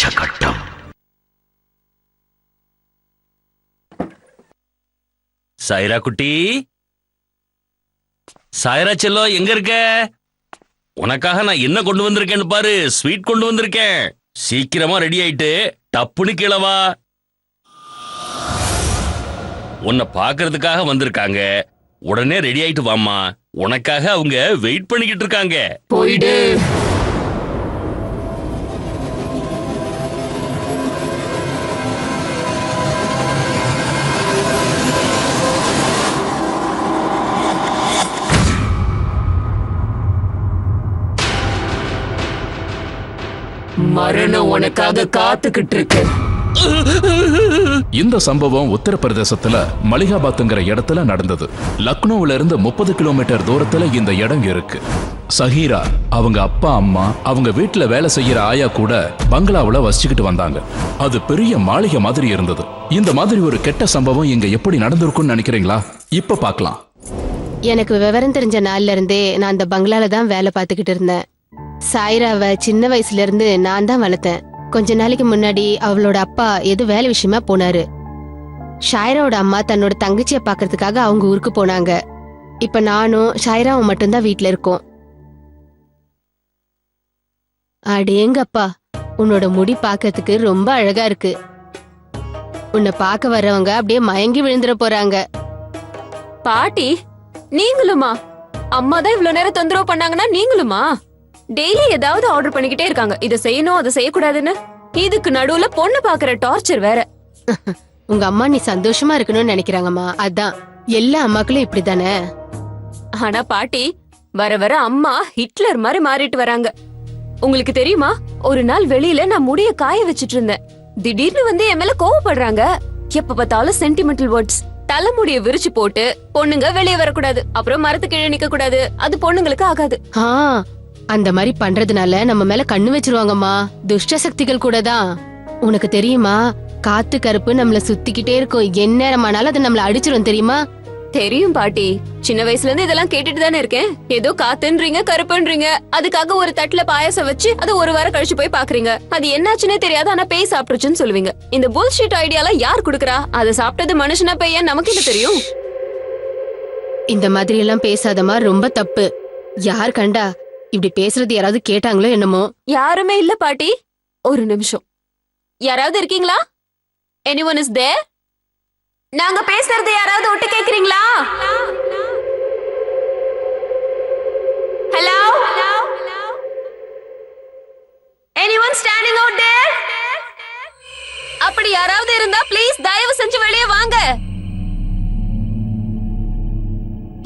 உச்சகட்டம். சாய்ரா குட்டி, சாய்ரா செல்லம், எங்க இருக்க? உனக்காக நான் என்ன கொண்டு வந்திருக்கேன்னு பாரு. ஸ்வீட் கொண்டு வந்திருக்கேன். சீக்கிரமா ரெடி ஆயிட்டு டப்புன்னு கீழவா. உன்னை பாக்குறதுக்காக வந்திருக்காங்க. உடனே ரெடி ஆயிட்டு வாமா. உனக்காக அவங்க வெயிட் பண்ணிக்கிட்டு இருக்காங்க. போயிடு. மரணம் உனக்காக காத்துக்கிட்டு இருக்கு. இந்த சம்பவம் உத்தரப்பிரதேசத்துல மலிகாபாத்ங்கிற இடத்துல நடந்தது. லக்னோவில இருந்து 30 கிலோமீட்டர் தூரத்துல இந்த இடம் இருக்கு. சஹீரா அவங்க அப்பா அம்மா அவங்க வீட்டுல வேலை செய்யற ஆயா கூட பங்களாவுல வசிச்சுக்கிட்டு வந்தாங்க. அது பெரிய மாளிகை மாதிரி இருந்தது. இந்த மாதிரி ஒரு கெட்ட சம்பவம் இங்க எப்படி நடந்திருக்கும்னு நினைக்கிறீங்களா? இப்ப பாக்கலாம். எனக்கு விவரம் தெரிஞ்ச நாள்ல இருந்தே நான் அந்த பங்களால தான் வேலை பார்த்துக்கிட்டு இருந்தேன். சாய்ராவை சின்ன வயசுல இருந்து நான் தான் வளர்த்தேன். கொஞ்ச நாளைக்கு முன்னாடி அவளோட அப்பா ஏதோ வேலை விஷயமா போனாரு. ஷாயராவோட அம்மா தன்னோட தங்கச்சிய பாக்குறதுக்காக அவங்க ஊருக்கு போனாங்க. இப்ப நானும் ஷாயராவும் மட்டும்தான் வீட்டுல இருக்கோம். அடேங்கப்பா, உன்னோட முடி பாக்கிறதுக்கு ரொம்ப அழகா இருக்கு. உன்னை பார்க்க வர்றவங்க அப்படியே மயங்கி விழுந்துட போறாங்க. பாட்டி, நீங்களுமா? அம்மா தான் இவ்வளவு நேரம் தொந்தரவு பண்ணாங்கன்னா நீங்களுமா? டெய்லி ஏதாவது ஆர்டர் பண்ணிக்கிட்டே இருக்காங்க. இதை செய்யணும் அதை செய்யக்கூடாதுன்னு. இதுக்கு நடுவுல பொண்ணு பாக்குற டார்ச்சர் வேற. உங்க அம்மா நீ சந்தோஷமா இருக்கணும்னு நினைக்கிறாங்கம்மா. அதான் எல்லா அம்மாக்களும் இப்படித்தானே. ஆனா பாட்டி, வர வர அம்மா ஹிட்லர் மாதிரி மாறிட்டு வராங்க. உங்களுக்கு தெரியுமா, ஒரு நாள் வெளியில நான் முடிய காய வச்சிட்டு இருந்தேன். திடீர்னு வந்து என் மேல கோவப்படுறாங்க. எப்ப பார்த்தாலும் சென்டிமெண்டல் வேர்ட்ஸ். தலைமுடிய விரிச்சு போட்டு பொண்ணுங்க வெளியே வரக்கூடாது, அப்புறம் மரத்து கீழே நிக்க கூடாது, அது பொண்ணுங்களுக்கு ஆகாது. அந்த மாதிரி பண்றதுனால நம்ம மேல கண்ணு வச்சிருவாங்கம்மா. துஷ்ட சக்திகள் கூட தான். உனக்கு தெரியுமா, காத்து கருப்பு நம்மள சுத்திக்கிட்டே இருக்கும். எந்நேரமானாலும் அது நம்மள அடிச்சிரும், தெரியுமா? தெரியும் பாட்டி. சின்ன வயசுல இருந்து இதெல்லாம் கேட்டுட்டு தானே இருக்கேன். ஏதோ காத்துன்றீங்க, கருப்புன்றீங்க. அதுக்காக ஒரு தட்டுல பாயாசம் வச்சு அது ஒரு வாரம் கழிச்சு போய் பாக்குறீங்க. அது என்னாச்சுன்னே தெரியாது, ஆனா பேய் சாப்பிட்டுச்சுன்னு சொல்லுவீங்க. இந்த புல்ஷீட் ஐடியாலாம் யார் குடுக்கறா? அதை சாப்பிட்டது மனுஷனா பேயா நமக்கு என்ன தெரியும்? இந்த மாதிரி எல்லாம் பேசாதமா, ரொம்ப தப்பு. யார் கண்டா இப்படி பேசுறது யாராவது கேட்டாங்களோ என்னமோ? யாருமே இல்ல பாட்டி. ஒரு நிமிஷம், யாராவது இருக்கீங்களா? Anyone is there? நாங்க பேசுறது யாராவது ஒட்டு கேக்குறீங்களா? Hello, anyone standing out there? அப்படி யாராவது இருந்தா ப்ளீஸ் தயவு செஞ்சு வெளியே வாங்க.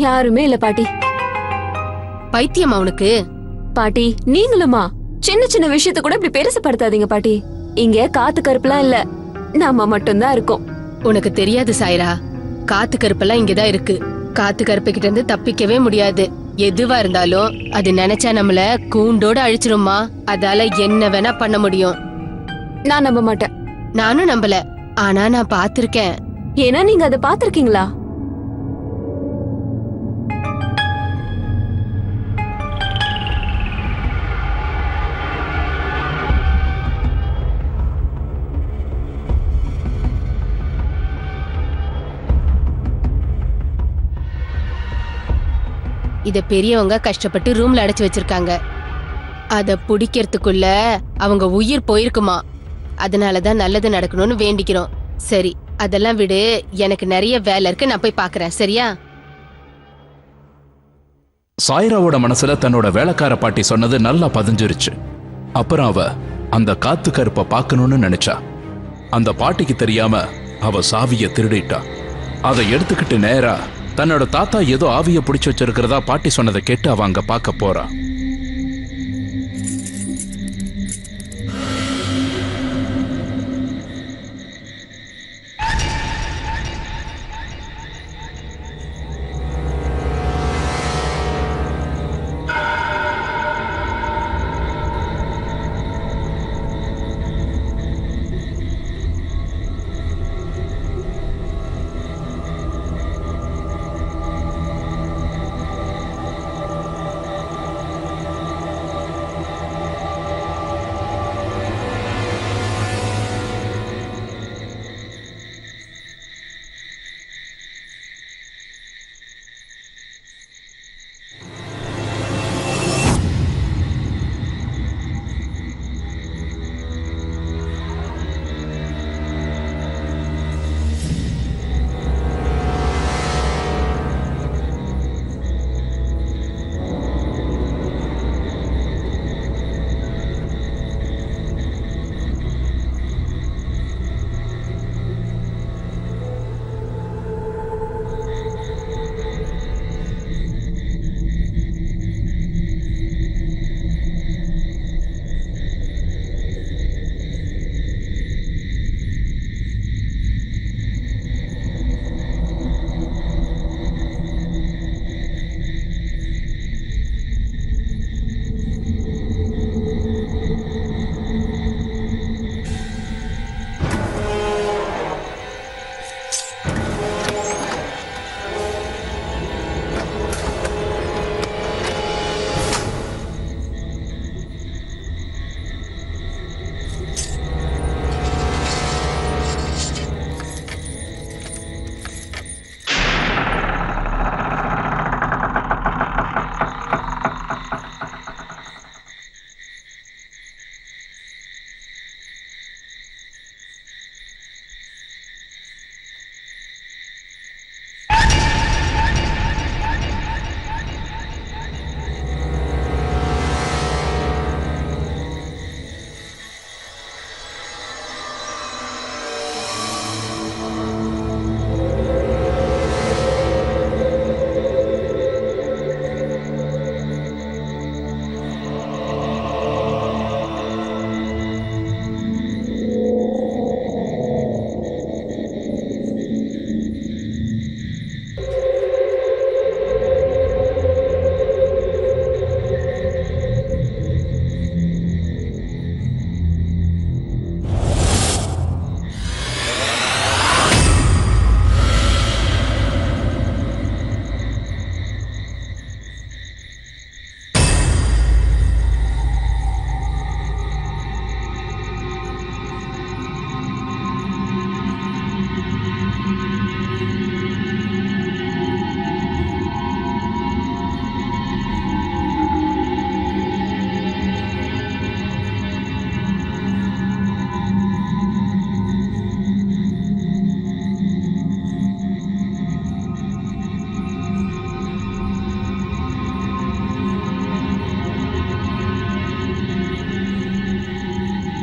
யாருமே இல்ல பாட்டி. பைத்தியம் அவனுக்கு. பாட்டி, நீங்களுமா? சின்ன சின்ன விஷயத்தை கூட இப்படி பெருசுப்படுத்தாதீங்க பாட்டி. இங்க காத்து கருப்புலாம் இல்ல, நாம மட்டும்தான் இருக்கோம். உனக்கு தெரியாது சாய்ரா, காத்து கருப்பெல்லாம் இங்கதான் இருக்கு. காத்து கருப்பு கிட்ட இருந்து தப்பிக்கவே முடியாது. எதுவா இருந்தாலும் அது நினைச்சா நம்மள கூண்டோட அழிச்சிருமா. அதால என்ன வேணா பண்ண முடியும். நான் நம்ப மாட்டேன். நானும் நம்பல, ஆனா நான் பாத்திருக்கேன். ஏன்னா நீங்க அதை பாத்திருக்கீங்களா? இத பெரியவங்க கஷ்டப்பட்டு ரூம்ல அடைச்சு வச்சிருக்காங்க. அத புடிக்கிறதுக்குள்ள அவங்க உயிர் போயிருக்குமா. அதனாலதான் நல்லது நடக்கணும்னு வேண்டிக்கிறோம். சரி, அதெல்லாம் விடு. எனக்கு நிறைய வேலை இருக்கு, நான் போய் பாக்குறேன். சரியா? சாய்ராவோட மனசுல தன்னோட வேலைக்கார பாட்டி சொன்னது நல்லா பதிஞ்சிருச்சு. அப்புறம் அவ அந்த காத்து கருப்பை பார்க்கணும்னு நினைச்சா. அந்த பாட்டிக்கு தெரியாம அவ சாவிய திருடிட்டா. அதை எடுத்துக்கிட்டு நேரா தன்னோட தாத்தா ஏதோ ஆவிய பிடிச்சு வச்சிருக்கிறதா பாட்டி சொன்னதை கேட்டு அவ அங்க பார்க்க போறா.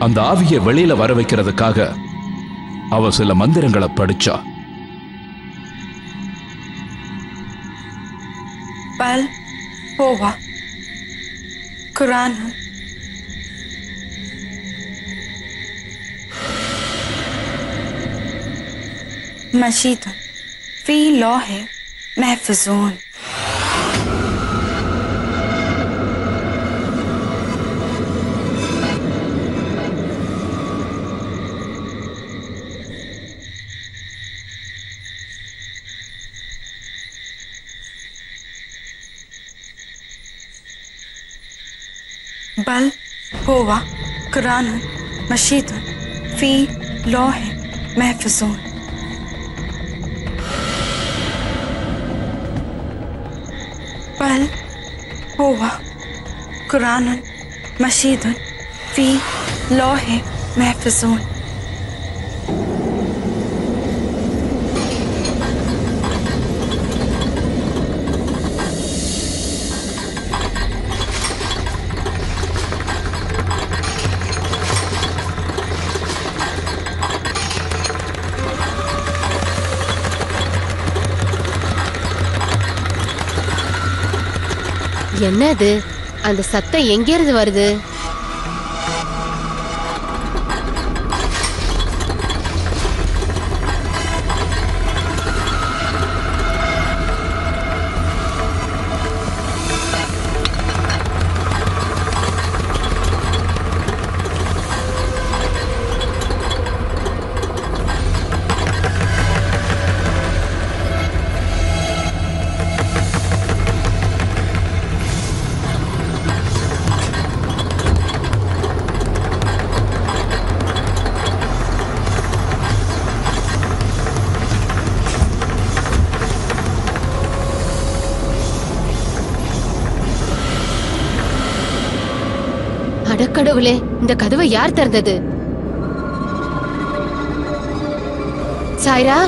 அந்த ஆவியை வெளியில வர வைக்கிறதுக்காக அவ சில மந்திரங்களை படிச்சா. பல் போவா குரான் मशीद फी लौह महफूज़ून। बल हुआ कुरान मशीद फी लौह महफूज़ून। बल हुआ कुरान मशीद फी लौह महफूज़ून। என்ன அது? அந்த சத்தம் எங்க இருந்து வருது? அடக்கடவுளே, இந்த கதவை யார் திறந்தது? சாய்ரா,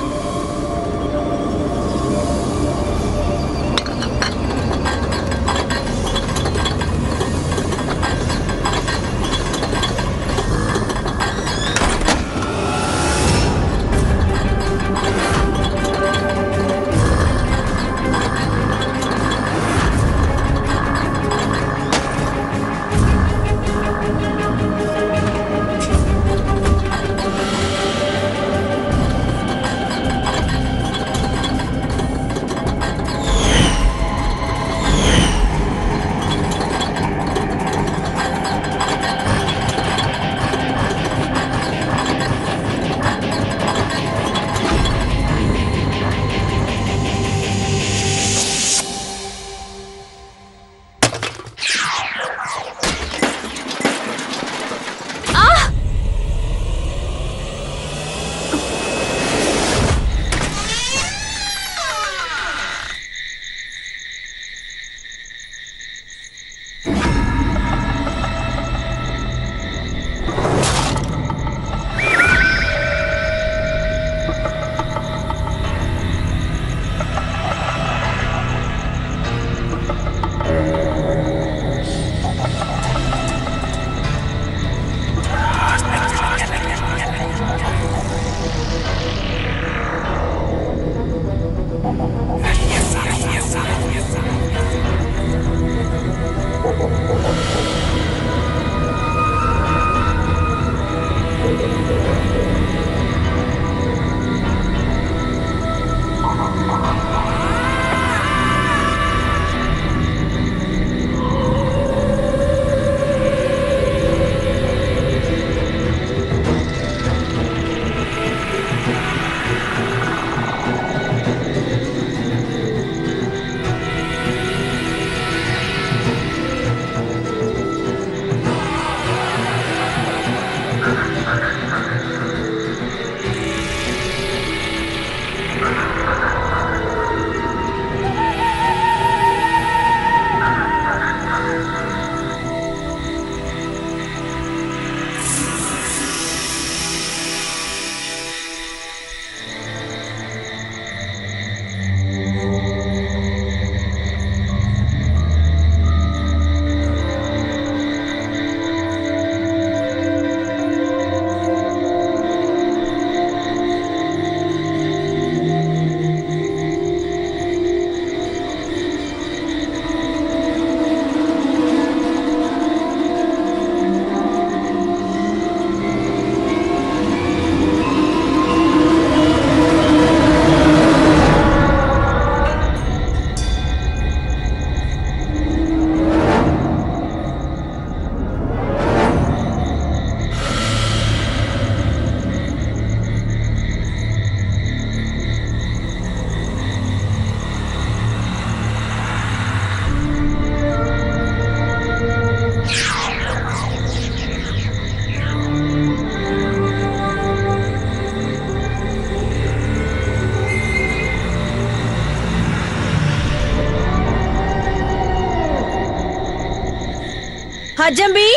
ஹஜம்பி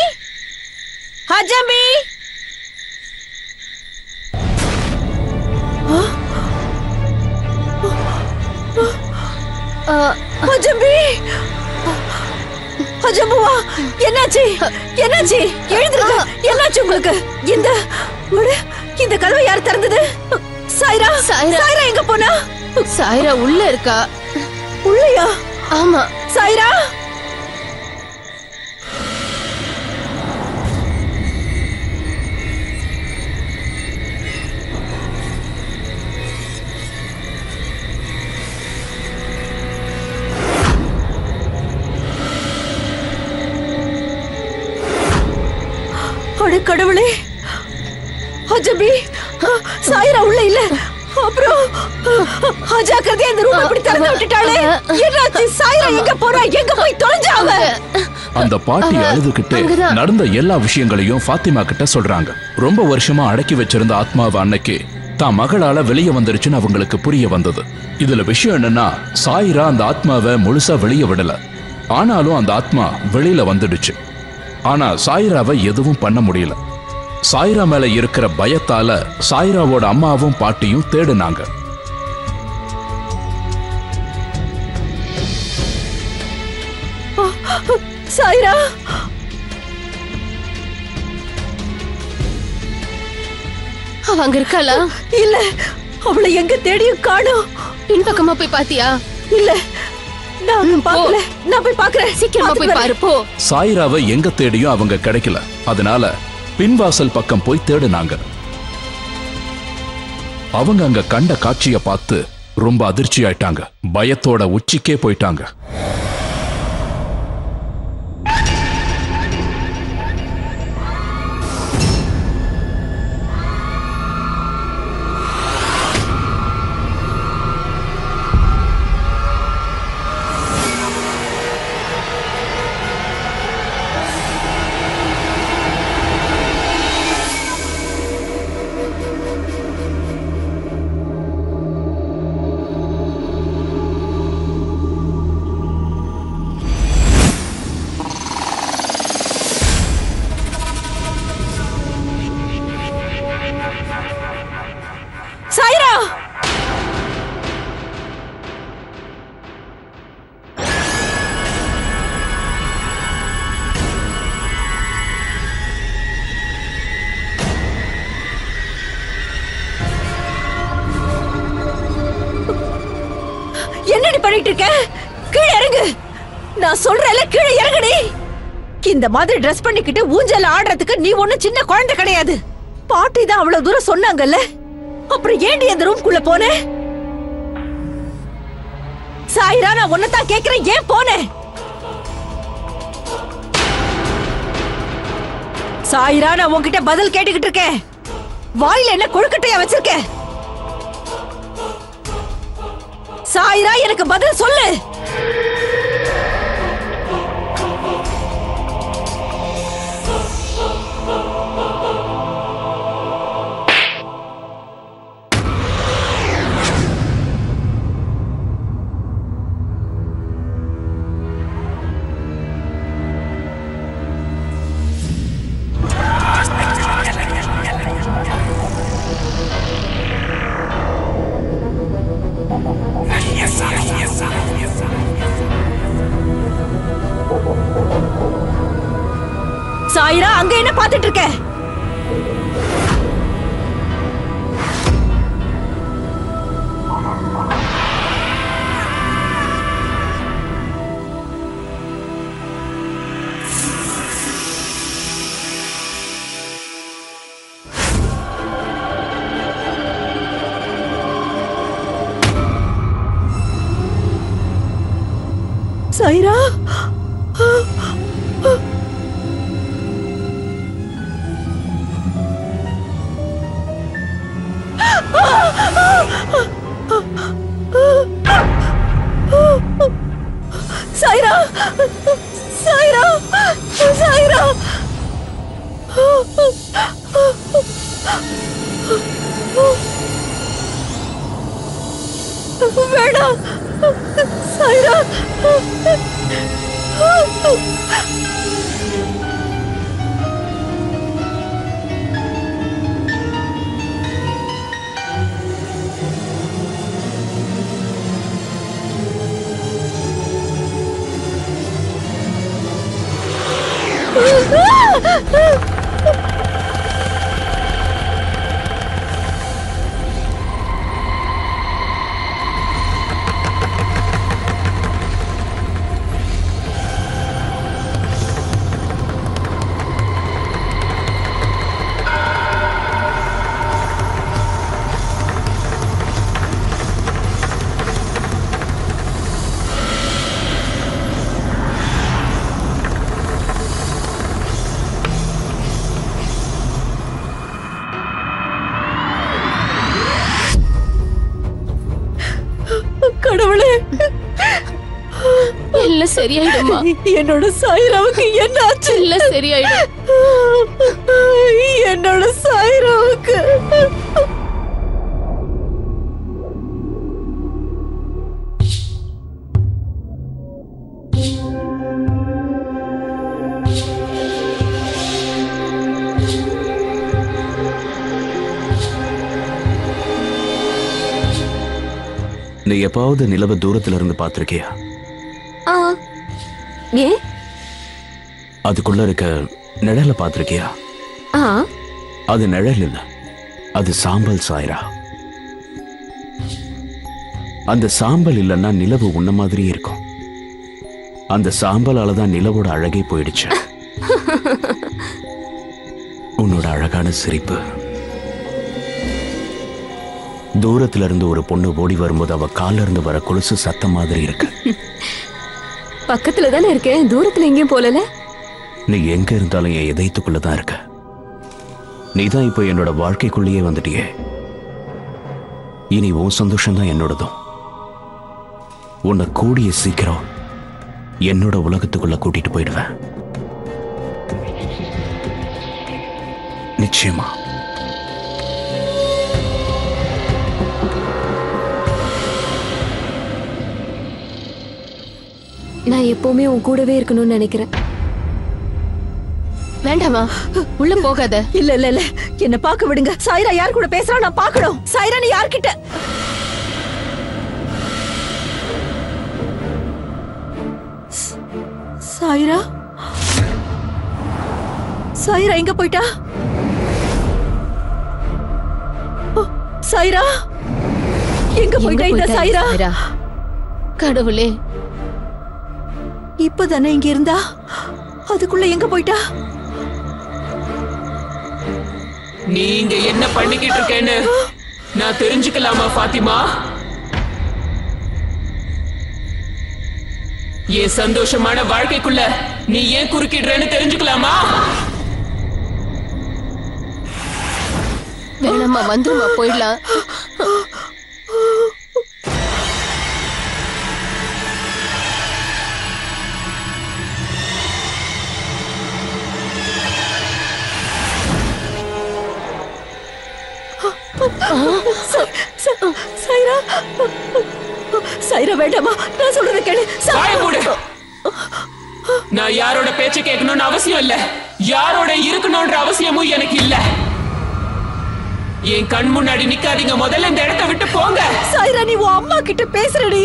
ஹஜம்பி ஹஜம்பி ஹஜம்புவா என்னாச்சு என்னாச்சு எழுந்துருங்க என்னாச்சு உங்களுக்கு இந்த கதவை யார் திறந்தது சாய்ரா சாய்ரா எங்க போனா சாய்ரா உள்ள இருக்கா உள்ளயா ஆமா சாய்ரா கடவுளே ஹஜபி சாய்ரா உள்ள இல்ல அப்புறம் அஜாக்கிரதையா இந்த ரூம் அப்படி திறந்து விட்டுட்டாளே என்னாச்சு சாய்ரா எங்க போறா எங்க போய் தொலைஞ்சா அவ அந்த பாட்டி அழுதுகிட்டு நடந்த எல்லா விஷயங்களையும் ஃபாத்திமா கிட்ட சொல்றாங்க ரொம்ப வருஷமா அடக்கி வச்சிருந்த ஆத்மாவை அன்னைக்கு தான் மகளால வெளியே வந்துருச்சுன்னு அவங்களுக்கு புரிய வந்தது இதுல விஷயம் என்னன்னா சாய்ரா அந்த ஆத்மாவை முழுசா வெளியே விடல ஆனாலும் அந்த ஆத்மா வெளியில வந்துடுச்சு ஆனா சாய்ராவை எதுவும் பண்ண முடியல சாய்ரா மேல இருக்கிற பயத்தால சாய்ராவோட அம்மாவும் பாட்டியும் தேடுனாங்க சாய்ரா அவங்க இருக்காளா இல்ல அவளை எங்க தேடியும் காணோம் பின்பக்கமா போய் பாத்தியா இல்ல நான் போய் பாக்குறேன் சீக்கிரமா போய் பாரு போ சாய்ராவை எங்க தேடியும் அவங்க கிடைக்கல அதனால பின்வாசல் பக்கம் போய் தேடுனாங்க அவங்க அங்க கண்ட காட்சிய பார்த்து ரொம்ப அதிர்ச்சி ஆயிட்டாங்க பயத்தோட உச்சிக்கே போயிட்டாங்க சாய்ரா என்னடி பண்ணிட்டு இருக்க கீழே இறங்கு நான் சொல்றேன்ல கீழே இறங்குடி இந்த மாதிரி ட்ரெஸ் பண்ணிக்கிட்டு ஊஞ்சல்ல ஆடுறதுக்கு நீ ஒண்ணும் சின்ன குழந்தை கிடையாது பாட்டி தான் அவ்வளவு தூரம் சொன்னாங்கல்ல அப்புறம் ஏண்டி அந்த ரூம்குள்ள போன சாய்ரா நான் உன்னதான் கேக்குறேன் ஏன் போன சாய்ரா நான் உன்கிட்ட பதில் கேட்டுக்கிட்டு இருக்கேன் வாயில என்ன கொழுக்கட்டையா வச்சிருக்க சாய்ரா எனக்கு பதில் சொல்லு சாய்ரா அங்க என்ன பாத்துட்டு இருக்க சாய்ரா சாய்ரா சாய்ரா சாய்ரா வேண்டாம் சாய்ரா கடவுளே, எல்லாம் சரியாயிடுமா? என்னோட சாயிராவுக்கு என்ன ஆச்சு? எல்லாம் சரியாயிடும். என்னோட சாயிராவுக்கு நீ எப்பாவது நிலவ தூரத்துல இருந்து பாத்திருக்கியா? ஏன்? அதுக்குள்ள இருக்க நிழல பாத்திருக்கியா? அது நிழல் இல்ல, அது சாம்பல் சாயிரா. அந்த சாம்பல் இல்லைன்னா நிலவு உன்ன மாதிரி இருக்கும். அந்த சாம்பலால தான் நிலவோட அழகே போயிடுச்சு. உன்னோட அழகான சிரிப்பு, தூரத்துல இருந்து ஒரு பொண்ணு ஓடி வரும்போது அவ கால்ல இருந்து வர கொலுசு சத்தம் மாதிரி இருக்கு. பக்கத்துல தானே இருக்கேன், தூரத்துல எங்கேயும் போலல. நீ எங்க இருந்தாலும் என் இதயத்துக்குள்ளதான் இருக்க. நீதான் இப்போ என்னோட வாழ்க்கைக்குள்ளேயே வந்துட்டியே. இனி உன் சந்தோஷம் தான் என்னோடதும். உன்னை கூடிய சீக்கிரம் என்னோட உலகத்துக்குள்ள கூட்டிட்டு போயிடுவேன். நிச்சயமா. நான் எப்பவுமே உன் கூடவே இருக்கணும்னு நினைக்கிறேன். வேண்டாமா, உள்ள போகாத. இல்ல இல்ல இல்ல, என்ன பாக்க விடுங்க. சாயிரா யார் கூட பேசுறா நான் பாக்கணும். சாயிரா, நீ யார்கிட்ட? சாயிரா, சாயிரா எங்க போயிட்டா? சாயிரா எங்க போயிட்டா இந்த சாயிரா? கடவுளே, இப்பதானே இங்க இருந்தா, அதுக்குள்ள எங்க போயிட்டா? நீ இங்க என்ன பண்ணிக்கிட்டு இருக்கேன்னு நான் தெரிஞ்சுக்கலாமா ஃபாத்திமா? என் சந்தோஷமான வாழ்க்கைக்குள்ள நீ ஏன் குறுக்கிடுறேன்னு தெரிஞ்சுக்கலாமா? வேணாமா, வந்துருமா, போயிடலாம். சாயிரா, சாயிரா வேண்டாமா, நான் சொல்றத கேளு. வாய மூடு. நான் யாரோட பேச்ச கேட்கணும்னு அவசியம் இல்ல, யாரோட இருக்கணும்ன்ற அவசியமும் எனக்கு இல்ல. என் கண் முன்னாடி நிக்காதீங்க, முதல்ல இந்த இடத்தை விட்டு போங்க. சாயிரா, நீ உன் அம்மா கிட்ட பேசுறடி.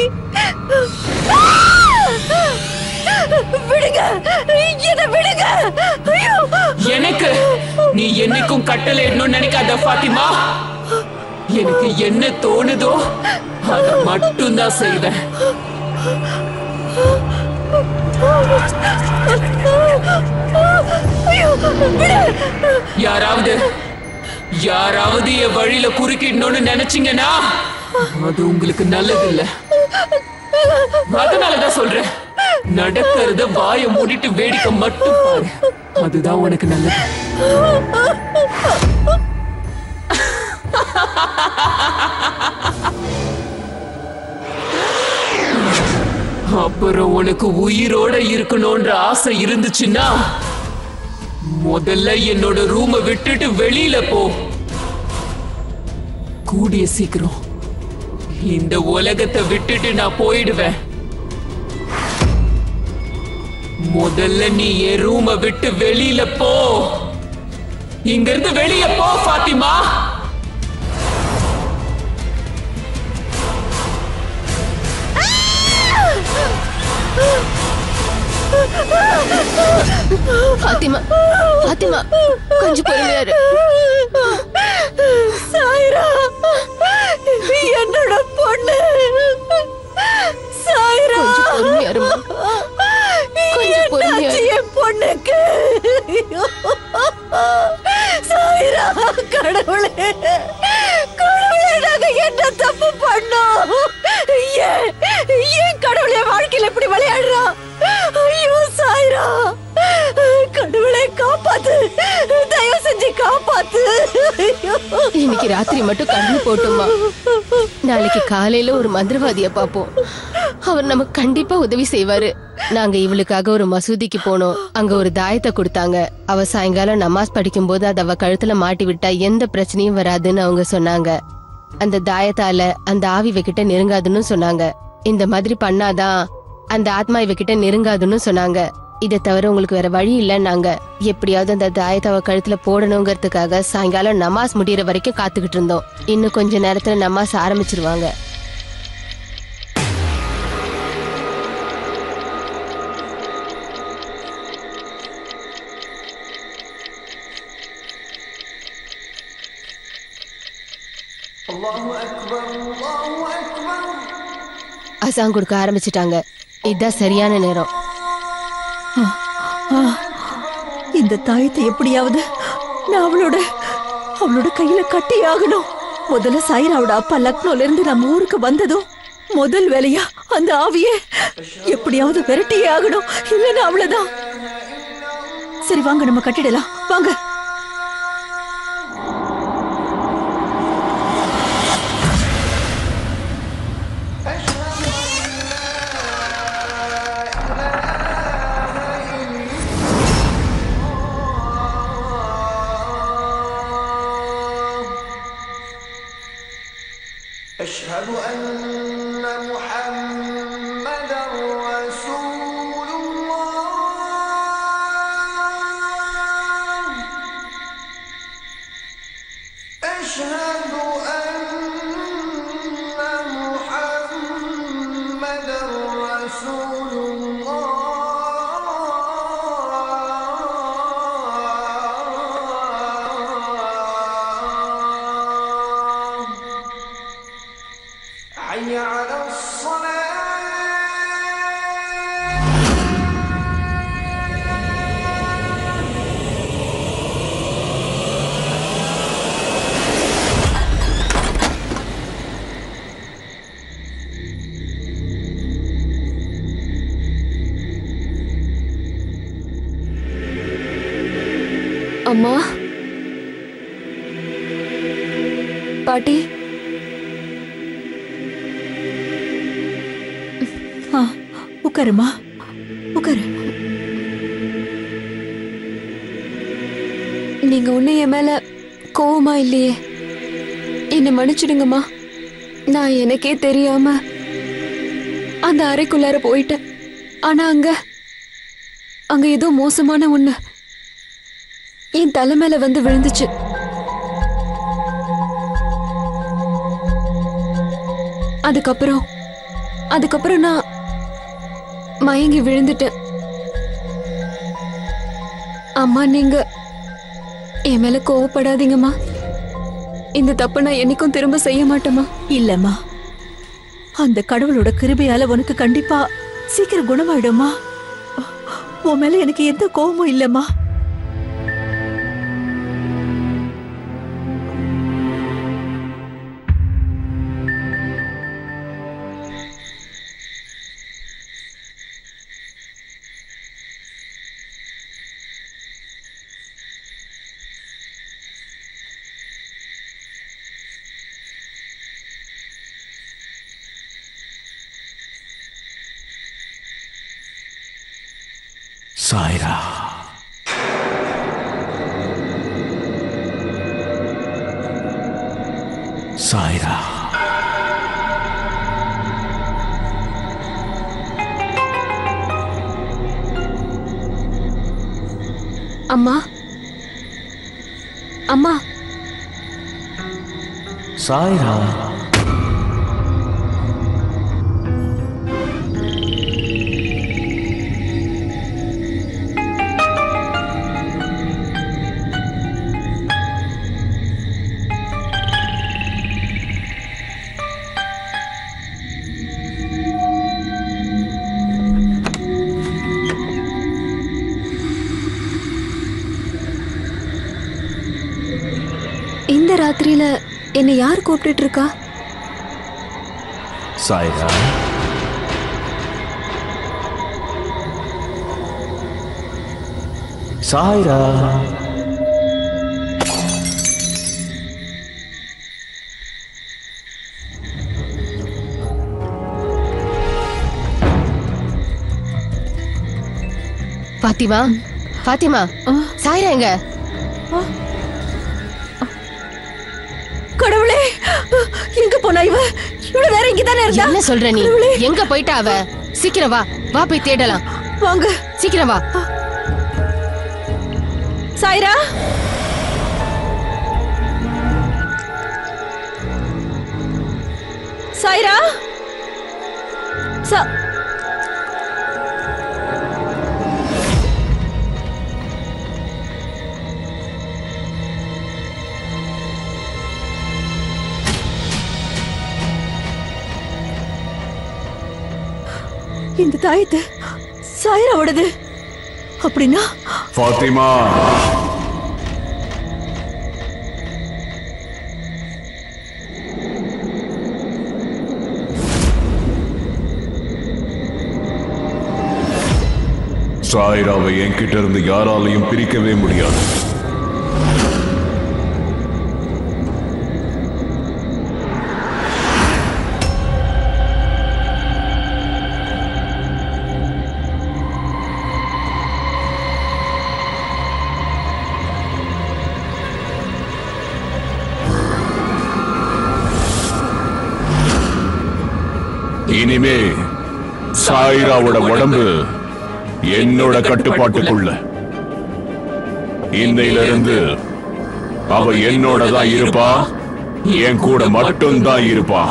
விடுங்க, என்ன விடுங்க. ஐயோ, எனக்கு நீ என்னைக்கும் கட்டளை இடணும்னு நினைக்காத ஃபாத்திமா. எனக்கு என்ன தோணுதோ அதை மட்டும்தான் செய்வேன். யாராவது என் வழியில குறுக்கிடணும்னு நினைச்சீங்கன்னா அது உங்களுக்கு நல்லது இல்ல. அதனாலதான் சொல்றேன், நடக்கிறத வாயை மூடிட்டு வேடிக்கை மட்டும் பாரு, அதுதான் உனக்கு நல்லது. அப்புறம் உனக்கு உயிரோட இருக்கணும்ன்ற ஆசை இருந்துச்சுன்னா முதல்ல என்னோட ரூமை விட்டுட்டு வெளியில போ. கூடிய சீக்கிரம் இந்த உலகத்தை விட்டுட்டு நான் போயிடுவேன். முதல்ல நீ என் ரூமை விட்டு வெளியில போ. இங்க இருந்து வெளியே போ ஃபாத்திமா. Ah! பாத்திமா பாத்திமா கொஞ்சம் பொறுமையா இரு. சாயிரா, என்னோட பொண்ணு சாயிரா, கொஞ்சம் பொறுமையா இருமா. கொஞ்சம் பொறுமையா இரு. என் பொண்ணுக்கு சாயிரா, கடவுளே கடவுளே, நாங்க என்ன தப்பு பண்ணோம்? ஏன் கடவுளே வாழ்க்கையில இப்படி விளையாடுறா? ஐயோ சாயிரா, கடவுளே காப்பாத்து, தயவு செஞ்சு காப்பாத்து. இன்னைக்கு ராத்திரி மட்டும் கண்ணு போட்டுமா, நாளைக்கு காலையில ஒரு மந்திரவாதிய பாப்போம். அவர் நமக்கு கண்டிப்பா உதவி செய்வாரு. நாங்க இவளுக்காக ஒரு மசூதிக்கு போனோம். அங்க ஒரு தாயத்தை கொடுத்தாங்க. அவ சாயங்காலம் நமாஸ் படிக்கும் போது அதை அவ கழுத்துல மாட்டி விட்டா எந்த பிரச்சனையும் வராதுன்னு அவங்க சொன்னாங்க. அந்த தாயத்தால அந்த ஆவி இவகிட்ட நெருங்காதுன்னு சொன்னாங்க. இந்த மாதிரி பண்ணாதான் அந்த ஆத்மா இவகிட்ட நெருங்காதுன்னு சொன்னாங்க. இதை தவிர உங்களுக்கு வேற வழி இல்லைன்னாங்க. எப்படியாவது அந்த தாயத்தை அவ கழுத்துல போடணுங்கிறதுக்காக சாயங்காலம் நமாஸ் முடியற வரைக்கும் காத்துக்கிட்டு இருந்தோம். இன்னும் கொஞ்ச நேரத்துல நமாஸ் ஆரம்பிச்சிருவாங்க. அசாங் கொடுக்க ஆரம்பிச்சிட்டாங்க. இதுதான் சரியான நேரம். இந்த தாயத்தை எப்படியாவது நான் அவளோட கையில கட்டி ஆகணும். முதல்ல சாயிராவோட அப்பா லக்னோல இருந்து நம்ம ஊருக்கு வந்ததும் முதல் வேலையா அந்த ஆவிய எப்படியாவது விரட்டியே ஆகணும். இல்லைன்னா அவ்வளவுதான். சரி வாங்க, நம்ம கட்டிடலாம் வாங்க. أشهد أن محمدًا رسول الله. أشهد أن محمدًا رسول الله. حي على الصلاة. அம்மா, பாட்டி, உட்காருமா, உட்காரு. நீங்க ஒன்னும் என் மேல கோவமா இல்லையே? என்ன மன்னிச்சிடுங்கம்மா. நான் எனக்கே தெரியாம அந்த அறைக்குள்ளார போயிட்டேன். ஆனா அங்க ஏதோ மோசமான ஒண்ணு என் தலை மேல வந்து விழுந்துச்சு. அதுக்கப்புறம் நான் மயங்கி விழுந்துட்டேன். அம்மா, நீங்க என் மேல கோவப்படாதீங்கம்மா. இந்த தப்ப நான் என்னைக்கும் திரும்ப செய்ய மாட்டேமா. இல்லம்மா, அந்த கடவுளோட கிருபையால உனக்கு கண்டிப்பா சீக்கிரம் குணமாயிடுமா. உன் மேல எனக்கு எந்த கோவமும் இல்லம்மா. சாய்ரா, சாய்ரா, அம்மா, அம்மா, சாய்ரா. ராத்திரியில என்னை யார் கூப்பிட்டுட்டு இருக்கா? சாய்ரா, சாய்ரா. பாத்திமா, பாத்திமா, சாய்ரா எங்க? கடவுளே, எங்க போனா இவ? இவ்வளவு நேரம் இங்கதானே இருந்தா? என்ன சொல்ற நீ? எங்க போயிட்டா அவ? சீக்கிரம் வா, வா போய் தேடலாம். வாங்க, சீக்கிரம் வா. சாய்ரா, சாய்ரா, இந்த தாயத்து சாய்ராவோடது அப்படின்னா? ஃபாத்திமா, சாய்ராவை என்கிட்ட இருந்து யாராலையும் பிரிக்கவே முடியாது. இனிமே சாய்ராவோட உடம்பு என்னோட கட்டுப்பாட்டுக்குள்ள. இன்னையிலிருந்து அவ என்னோட தான் இருப்பா, என் கூட மட்டும்தான் இருப்பா.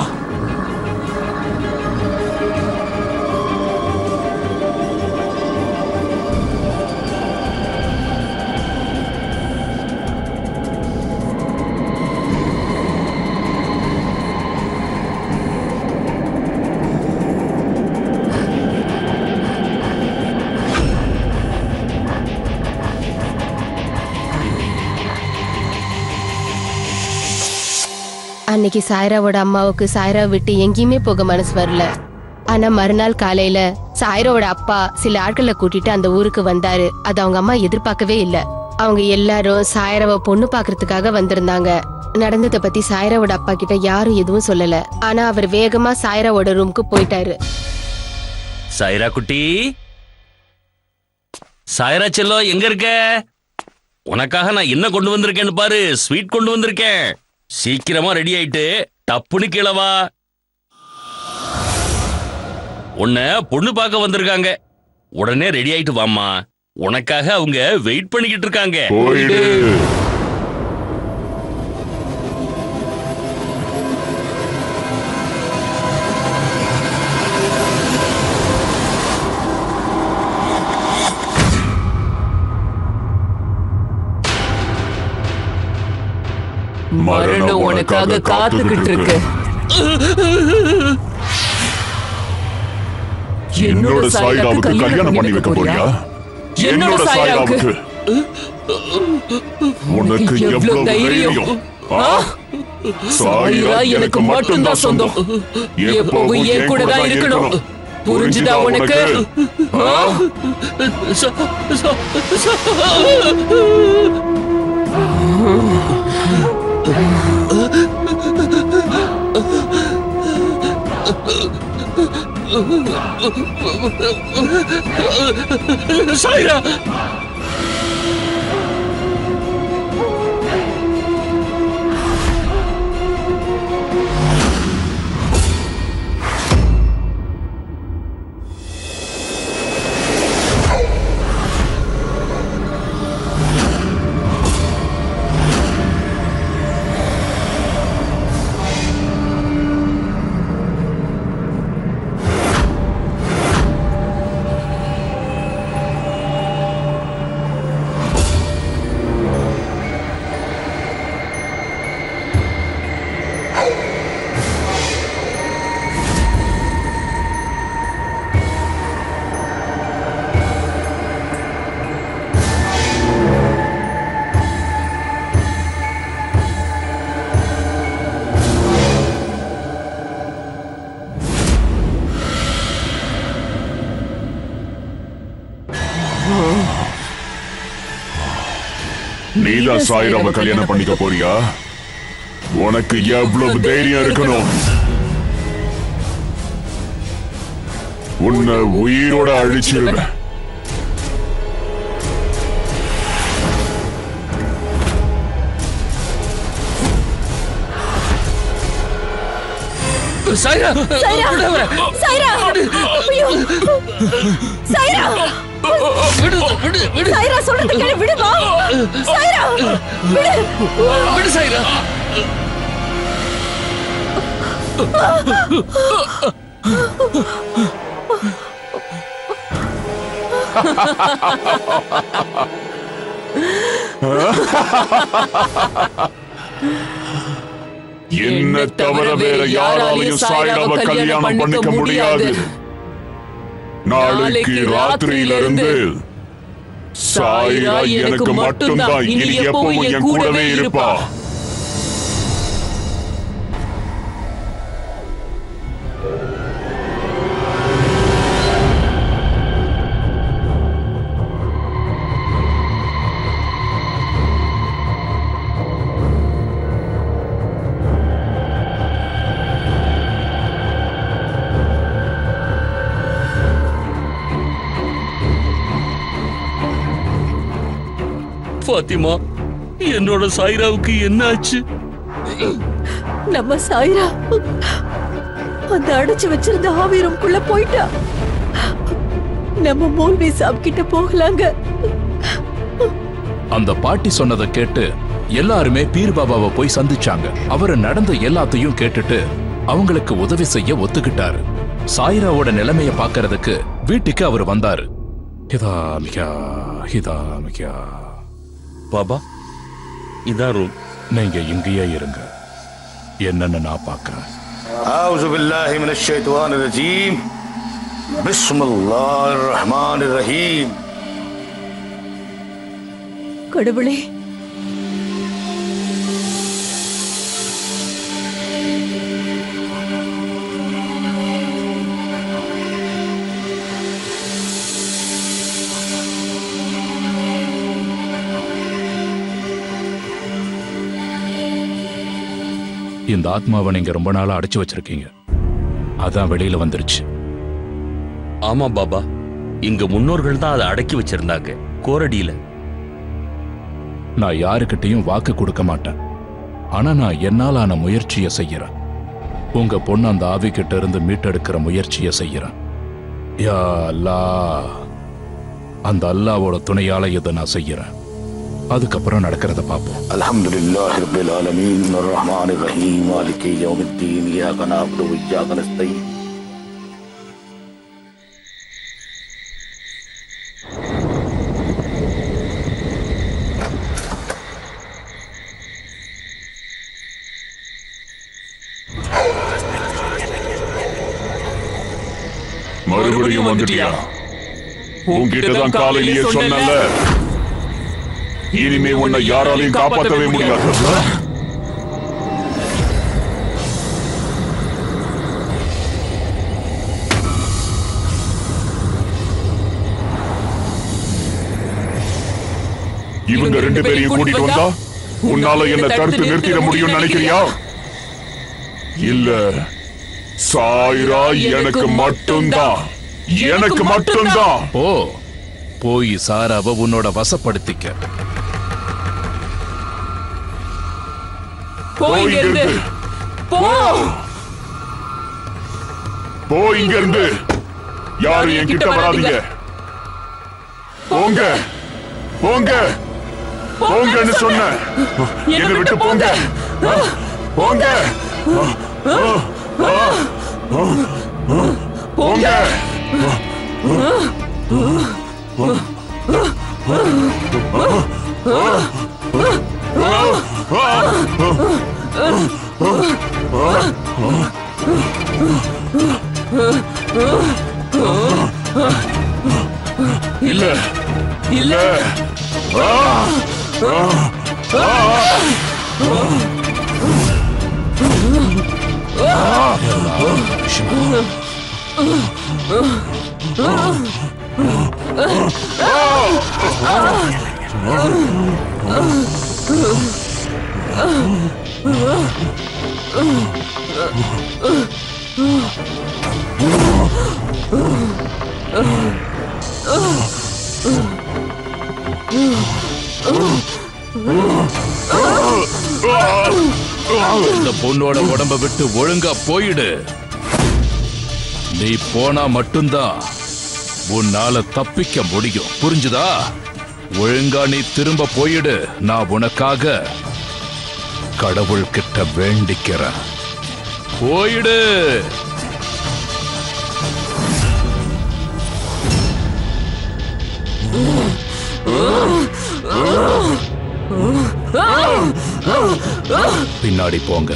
அன்னைக்கு சாய்ராவோட அம்மாவுக்கு சாய்ரா விட்டு எங்கேயுமே போக மனசு வரல. ஆனா மறுநாள் காலையில சாய்ராவோட அப்பா சில ஆட்களை கூட்டிட்டு அந்த ஊருக்கு வந்தாரு. அது அவங்க அம்மா எதிர்பார்க்கவே இல்ல. அவங்க எல்லாரும் சாய்ராவை பொண்ணு பாக்குறதுக்காக வந்திருந்தாங்க. நடந்ததை பத்தி சாய்ராவோட அப்பா கிட்ட யாரும் எதுவும் சொல்லல. ஆனா அவர் வேகமா சாய்ராவோட ரூமுக்கு போயிட்டாரு. சாய்ரா குட்டி, சாய்ரா செல்லம், எங்க இருக்க? உனக்காக நான் என்ன கொண்டு வந்திருக்கேன்னு பாரு. ஸ்வீட் கொண்டு வந்திருக்கேன். சீக்கிரமா ரெடி ஆயிட்டு டப்புனு கீழே வா. உன்னை பொண்ணு பார்க்க வந்திருக்காங்க. உடனே ரெடி ஆயிட்டு வாமா. உனக்காக அவங்க வெயிட் பண்ணிக்கிட்டு இருக்காங்க. போயிடு. மரணம் உனக்காக காத்துக்கிட்டு இருக்கு. என்னோட சாய்ராவுக்கு கல்யாணம் பண்ணி வைக்க போறியா? என்னோட சாய்ராவுக்கு உனக்கு எவ்வளவு தைரியம்? சாய்ரா எனக்கு மட்டும்தான் சொந்தம். எப்பவும் என் கூட தான் இருக்கணும். புரிஞ்சுதா உனக்கு? சாய்ரா, நீதான் சாயிராவை கல்யாணம் பண்ணிக்க போறியா? உனக்கு எவ்வளவு தைரியம் இருக்கணும்? உன்னை உயிரோட அழிச்சிருவேன். சாயிரா சாயிரா சாயிரா ஐயோ சாயிரா விடு விடு விடு சாயிரா சொல்றது கேளு விடுமா சாயிரா விடு விடு சாயிரா. என்ன தவிர வேற யாராலையும் சாயிராவை கல்யாணம் பண்ணிக்க முடியாது. நாளைக்கு ராத்திரியிலிருந்து சாயிரா எனக்கு மட்டும்தான் இனி எப்பவும் என் கூடவே இருப்பா. பாத்திமா, என்னோட சாயிராவுக்கு என்ன ஆச்சு? நம்ம சாயிரா அந்த அடைச்சு வச்சிருந்த ஆவி ரூம்குள்ள போயிட்டா. நம்ம மௌல்வி சாப் கிட்ட போகலாங்க. அந்த பாட்டி சொன்னதை கேட்டு எல்லாருமே பீர் பாபாவை போய் சந்திச்சாங்க. அவரு நடந்த எல்லாத்தையும் கேட்டுட்டு அவங்களுக்கு உதவி செய்ய ஒத்துக்கிட்டாரு. சாயிராவோட நிலைமைய பாக்குறதுக்கு வீட்டுக்கு அவர் வந்தாரு. பாபா, இதான் ரூம். நீங்க இங்கேயே இருங்க, என்னன்னு நான் பாக்குறேன். أعوذ بالله من الشيطان الرجيم بسم الله الرحمن الرحيم. கடவுளே, இந்த ஆத்மாவை நீங்க ரொம்ப நாளா அடைச்சு வச்சிருக்கீங்க, அதான் வெளியில வந்துருச்சு. ஆமா பாபா, இங்க முன்னோர்கள் தான் அதை அடக்கி வச்சிருந்தாங்க கோரடியில. நான் யாருக்கிட்டையும் வாக்கு கொடுக்க மாட்டேன், ஆனா நான் என்னாலான முயற்சியை செய்யறேன். உங்க பொண்ணு அந்த ஆவி கிட்ட இருந்து மீட்டெடுக்கிற முயற்சியை செய்யறேன். யா அல்லாஹ், அந்த அல்லாவோட துணையால இதை நான் செய்யறேன். அதுக்கப்புறம் நடக்கிறத பார்ப்போம். அல்ஹம்துலில்லாஹி ரப்பில் ஆலமீன் அர்ரஹ்மானிர் ரஹீம் மாலிகி யௌமித்தீன் இய்யாக நஅபுது வ இய்யாக நஸ்தஈன். மறுபடியும் வந்துட்டியா? உன்கிட்டதான் காலையிலேயே சொன்னல, இனிமே உன்னை யாராலையும் காப்பாற்றவே முடியாது. இவங்க ரெண்டு பேரையும் கூட்டிட்டு வந்தா உன்னால என்ன தடுத்து நிறுத்திட முடியும்னு நினைக்கிறியா? இல்ல, சாயிரா எனக்கு மட்டும்தான், எனக்கு மட்டும்தான். ஓ, போய் சாராவை உன்னோட வசப்படுத்திக்க. போய் இங்க இருந்து யாரும் என்கிட்ட வராதீங்க. போங்க போங்க போங்கன்னு சொன்ன, என்னை விட்டு போங்க போங்க போங்க. இல்ல இல்ல, இந்த பொண்ணோட உடம்ப விட்டு ஒழுங்கா போயிடு. நீ போனா மட்டும்தான் உன்னால தப்பிக்க முடியும். புரிஞ்சுதா? ஒழுங்கா நீ திரும்ப போயிடு. நான் உனக்காக கடவுள் கிட்ட வேண்டிக்கிறேன். போயிடு. பின்னாடி போங்க.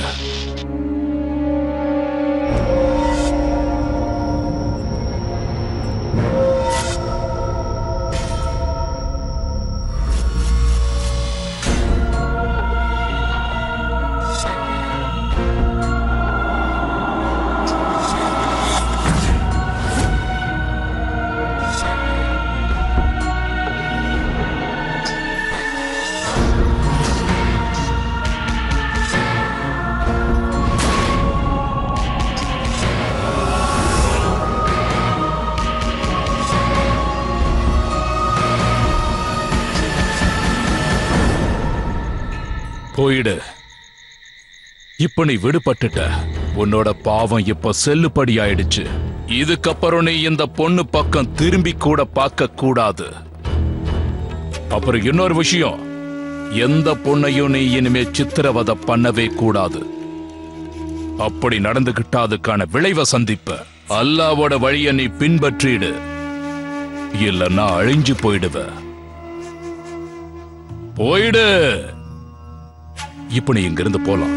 போயிடு. இப்ப நீ விடுபட்டுட்ட. உன்னோட பாவம் இப்ப செல்லுபடி ஆயிடுச்சு. இதுக்கப்புறம் நீ இந்த பொண்ணு பக்கம் திரும்பி கூட பார்க்க கூடாது. அப்புறம் இன்னொரு விஷயம், எந்த பொண்ணையும் நீ இனிமே சித்திரவதை பண்ணவே கூடாது. அப்படி நடந்துகிட்டா அதுக்கான விளைவை சந்திப்ப. அல்லாவோட வழியை நீ பின்பற்றிடு, இல்லன்னா அழிஞ்சு போயிடுவ. போயிடு. இப்ப நீ இங்கிருந்து போலாம்.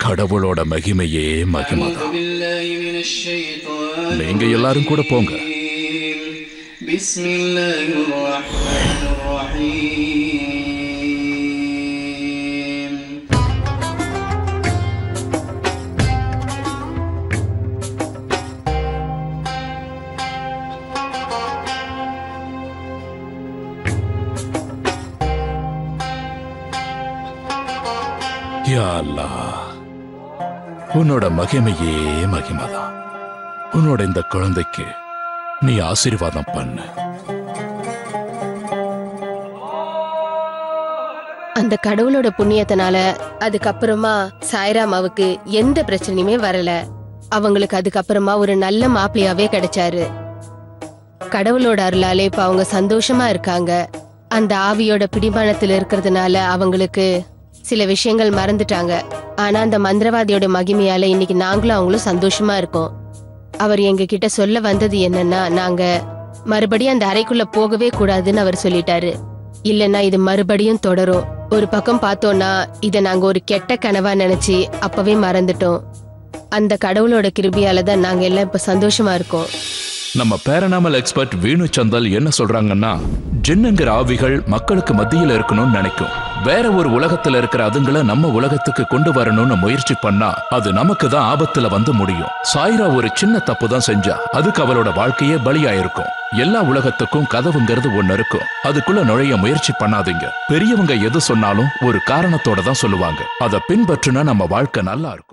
கடவுளோட மகிமையே மகிமைதான். நீங்க எல்லாரும் கூட போங்க. யா அல்லாஹ், உன்னோட மகிமையே மகிமைதான். உன்னோட இந்த குழந்தைக்கு நீ ஆசீர்வாதம் பண்ணு. அந்த கடவுளோட புண்ணியத்தினால அதுக்கப்புறமா சாய்ராமாவுக்கு எந்த பிரச்சனையுமே வரல. அவங்களுக்கு அதுக்கப்புறமா ஒரு நல்ல மாப்பிள்ளையாவே கிடைச்சாரு. கடவுளோட அருளாலே இப்ப அவங்க சந்தோஷமா இருக்காங்க. அந்த ஆவியோட பிடிமானத்துல இருக்கிறதுனால அவங்களுக்கு சில விஷயங்கள் மறந்துட்டாங்க. ஆனா அந்த மந்திரவாதியோட மகிமையால இன்னைக்கு நாங்களும் அவங்களும் சந்தோஷமா இருக்கோம். அவர் எங்க கிட்ட சொல்ல வந்தது என்னன்னா, நாங்க மறுபடியும் அந்த அறைக்குள்ள போகவே கூடாதுன்னு அவர் சொல்லிட்டாரு. இல்லன்னா இது மறுபடியும் தொடரும். ஒரு பக்கம் பார்த்தோம்னா இத நாங்க ஒரு கெட்ட கனவா நினைச்சு அப்பவே மறந்துட்டோம். அந்த கடவுளோட கிருபையால தான் நாங்க எல்லாம் இப்ப சந்தோஷமா இருக்கோம். நம்ம பேரனாமல் எக்ஸ்பர்ட் வீணு சந்தல் என்ன சொல்றாங்கன்னா, ஜின்னுங்கிற ஆவிகள் மக்களுக்கு மத்தியில இருக்கணும்னு நினைக்கும். வேற ஒரு உலகத்துல இருக்கிற அதுங்களை நம்ம உலகத்துக்கு கொண்டு வரணும்னு முயற்சி பண்ணா அது நமக்கு தான் ஆபத்துல வந்து முடியும். சாய்ரா ஒரு சின்ன தப்பு தான் செஞ்சா, அதுக்கு அவளோட வாழ்க்கையே பலியாயிருக்கும். எல்லா உலகத்துக்கும் கதவுங்கிறது ஒண்ணு இருக்கும். அதுக்குள்ள நுழைய முயற்சி பண்ணாதீங்க. பெரியவங்க எது சொன்னாலும் ஒரு காரணத்தோட தான் சொல்லுவாங்க. அதை பின்பற்றுனா நம்ம வாழ்க்கை நல்லா இருக்கும்.